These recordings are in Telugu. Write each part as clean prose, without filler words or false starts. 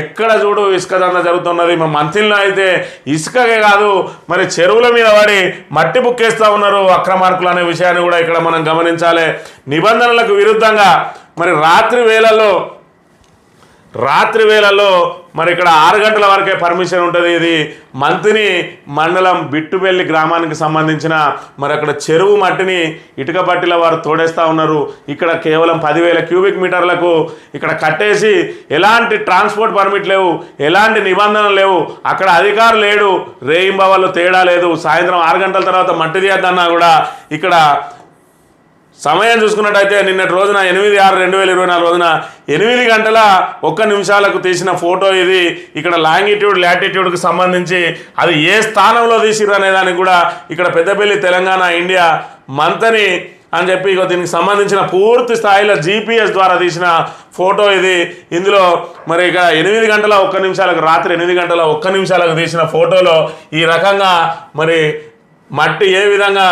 ఎక్కడ చూడు ఇసుక దందా జరుగుతున్నది. మా మంత్రిలో అయితే ఇసుకకే కాదు మరి చెరువుల మీద పడి మట్టి బుక్కేస్తూ ఉన్నారు అక్రమార్కులు అనే విషయాన్ని కూడా ఇక్కడ మనం గమనించాలి. నిబంధనలకు విరుద్ధంగా మరి రాత్రి వేళల్లో మరి ఇక్కడ 6 గంటల వరకే పర్మిషన్ ఉంటుంది. ఇది మంతిని మండలం బిట్టుబెల్లి గ్రామానికి సంబంధించిన మరి అక్కడ చెరువు మట్టిని ఇటుక బట్టిల వారు తోడేస్తూ ఉన్నారు. ఇక్కడ కేవలం 10,000 క్యూబిక్ మీటర్లకు ఇక్కడ కట్టేసి ఎలాంటి ట్రాన్స్పోర్ట్ పర్మిట్ లేవు, ఎలాంటి నిబంధనలు లేవు. అక్కడ అధికారులు లేడు, రేయింబవళ్ళు తేడా లేదు. సాయంత్రం 6 గంటల తర్వాత మట్టి తీయద్దన్నా కూడా ఇక్కడ సమయం చూసుకున్నట్టయితే నిన్నటి రోజున 8/6/2024 రోజున 8 గంటల 1 నిమిషాలకు తీసిన ఫోటో ఇది. ఇక్కడ లాంగిట్యూడ్ లాటిట్యూడ్కి సంబంధించి అది ఏ స్థానంలో తీసిరు అనే దానికి కూడా ఇక్కడ పెద్దపల్లి తెలంగాణ ఇండియా మంతని అని చెప్పి దీనికి సంబంధించిన పూర్తి స్థాయిలో GPS ద్వారా తీసిన ఫోటో ఇది. ఇందులో మరి ఇక 8 గంటల 1 నిమిషాలకు రాత్రి 8 గంటల 1 నిమిషాలకు తీసిన ఫోటోలో ఈ రకంగా మరి మట్టి ఏ విధంగా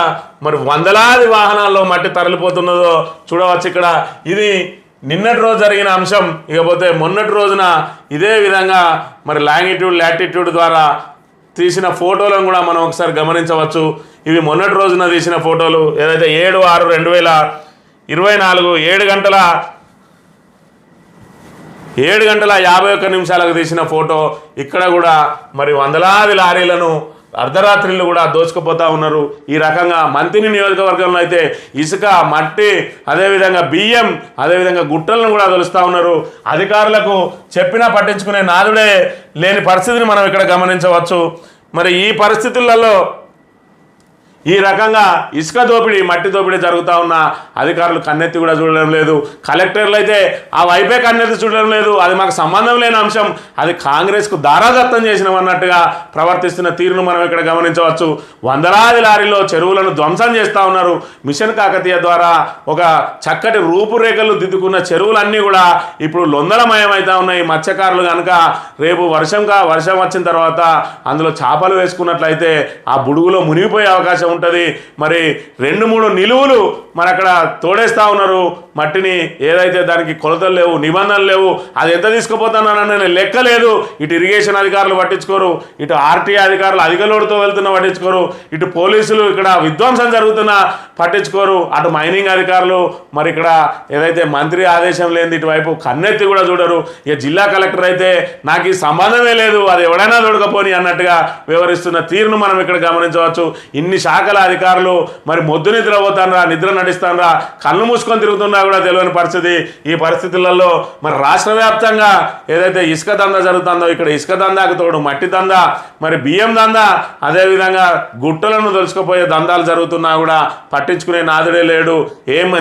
మరి వందలాది వాహనాల్లో మట్టి తరలిపోతున్నదో చూడవచ్చు. ఇక్కడ ఇది నిన్నటి రోజు జరిగిన అంశం. ఇకపోతే మొన్నటి రోజున ఇదే విధంగా మరి లాంగిట్యూడ్ లాటిట్యూడ్ ద్వారా తీసిన ఫోటోలను కూడా మనం ఒకసారి గమనించవచ్చు. ఇవి మొన్నటి రోజున తీసిన ఫోటోలు. ఏదైతే 7/6/2024 7 గంటల 51 నిమిషాలకు తీసిన ఫోటో. ఇక్కడ కూడా మరి వందలాది లారీలను అర్ధరాత్రిళ్ళు కూడా దోచుకుపోతూ ఉన్నారు. ఈ రకంగా మంతిని నియోజకవర్గంలో అయితే ఇసుక, మట్టి, అదేవిధంగా బియ్యం, అదేవిధంగా గుట్టలను కూడా తొలుస్తూ ఉన్నారు. అధికారులకు చెప్పినా పట్టించుకునే నాదుడే లేని పరిస్థితిని మనం ఇక్కడ గమనించవచ్చు. మరి ఈ పరిస్థితులలో ఈ రకంగా ఇసుక దోపిడీ, మట్టి దోపిడీ జరుగుతూ ఉన్న అధికారులు కన్నెత్తి కూడా చూడడం లేదు. కలెక్టర్లు అయితే ఆ వైపే కన్నెత్తి చూడడం లేదు. అది మాకు సంబంధం లేని అంశం, అది కాంగ్రెస్కు దారాదత్తం చేసినవన్నట్టుగా ప్రవర్తిస్తున్న తీరును మనం ఇక్కడ గమనించవచ్చు. వందలాది లారీలో చెరువులను ధ్వంసం చేస్తూ ఉన్నారు. మిషన్ కాకతీయ ద్వారా ఒక చక్కటి రూపురేఖలు దిద్దుకున్న చెరువులన్నీ కూడా ఇప్పుడు లొందలమయమవుతా ఉన్నాయి. మత్స్యకారులు కనుక రేపు వర్షం వచ్చిన తర్వాత అందులో చేపలు వేసుకున్నట్లయితే ఆ బుడుగులో మునిగిపోయే అవకాశం ఉంటుంది. మరి 2-3 నిలువులు మరి అక్కడ తోడేస్తూ ఉన్నారు మట్టిని. ఏదైతే దానికి కొలతలు లేవు, నిబంధనలు లేవు. అది ఎంత తీసుకుపోతున్నానని లెక్క లేదు. ఇటు ఇరిగేషన్ అధికారులు పట్టించుకోరు, ఇటు RTA అధికారులు అధిక లోడుతో వెళ్తున్నా పట్టించుకోరు, ఇటు పోలీసులు ఇక్కడ విధ్వంసం జరుగుతున్నా పట్టించుకోరు, అటు మైనింగ్ అధికారులు మరి ఇక్కడ ఏదైతే మంత్రి ఆదేశం లేని ఇటువైపు కన్నెత్తి కూడా చూడరు. ఇక జిల్లా కలెక్టర్ అయితే నాకు ఈ సంబంధమే లేదు, అది ఎవడైనా దొడకపోని అన్నట్టుగా వ్యవహరిస్తున్న తీరును మనం ఇక్కడ గమనించవచ్చు. ఇన్ని శాఖల అధికారులు మరి మొద్దు నిద్ర పోతానరా, నిద్ర నడిస్తానరా, కళ్ళు మూసుకొని తిరుగుతున్నా కూడా తెలియని పరిస్థితి. ఈ పరిస్థితులలో మరి రాష్ట్ర వ్యాప్తంగా ఏదైతే ఇసుక దందా జరుగుతుందో ఇక్కడ ఇసుక దందాకు తోడు మట్టి దందా, మరి బియ్యం దందా, అదేవిధంగా గుట్టలను దొలుచుకుపోయే దందాలు జరుగుతున్నా కూడా పట్టించుకునే నాదుడే లేడు.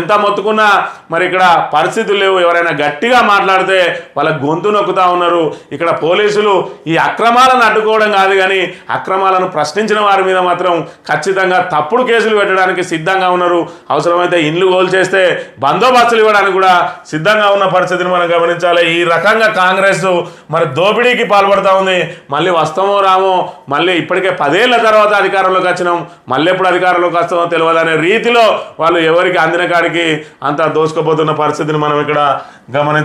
ఎంత మొత్తుకున్నా మరి ఇక్కడ పరిస్థితులు లేవు. ఎవరైనా గట్టిగా మాట్లాడితే వాళ్ళ గొంతు నొక్కుతా ఉన్నారు. ఇక్కడ పోలీసులు ఈ అక్రమాలను అడ్డుకోవడం కాదు కానీ అక్రమాలను ప్రశ్నించిన వారి మీద మాత్రం ఖచ్చితంగా తప్పుడు కేసులు పెట్టడానికి సిద్ధంగా ఉన్నారు. అవసరమైతే ఇండ్లు కూల్చేస్తే బందోబస్తులు ఇవ్వడానికి కూడా సిద్ధంగా ఉన్న పరిస్థితిని మనం గమనించాలి. ఈ రకంగా కాంగ్రెస్ మరి దోపిడీకి పాల్పడుతూ ఉంది. మళ్ళీ వస్తామో రామో, మళ్ళీ ఇప్పటికే 10 ఏళ్ల తర్వాత అధికారంలోకి వచ్చినాం, మళ్ళీ ఎప్పుడు అధికారంలోకి వస్తామో తెలియదనే రీతిలో వాళ్ళు ఎవరికి అందిన కాడికి అంతా దోచుకుపోతున్న పరిస్థితిని మనం ఇక్కడ గమనించాలి.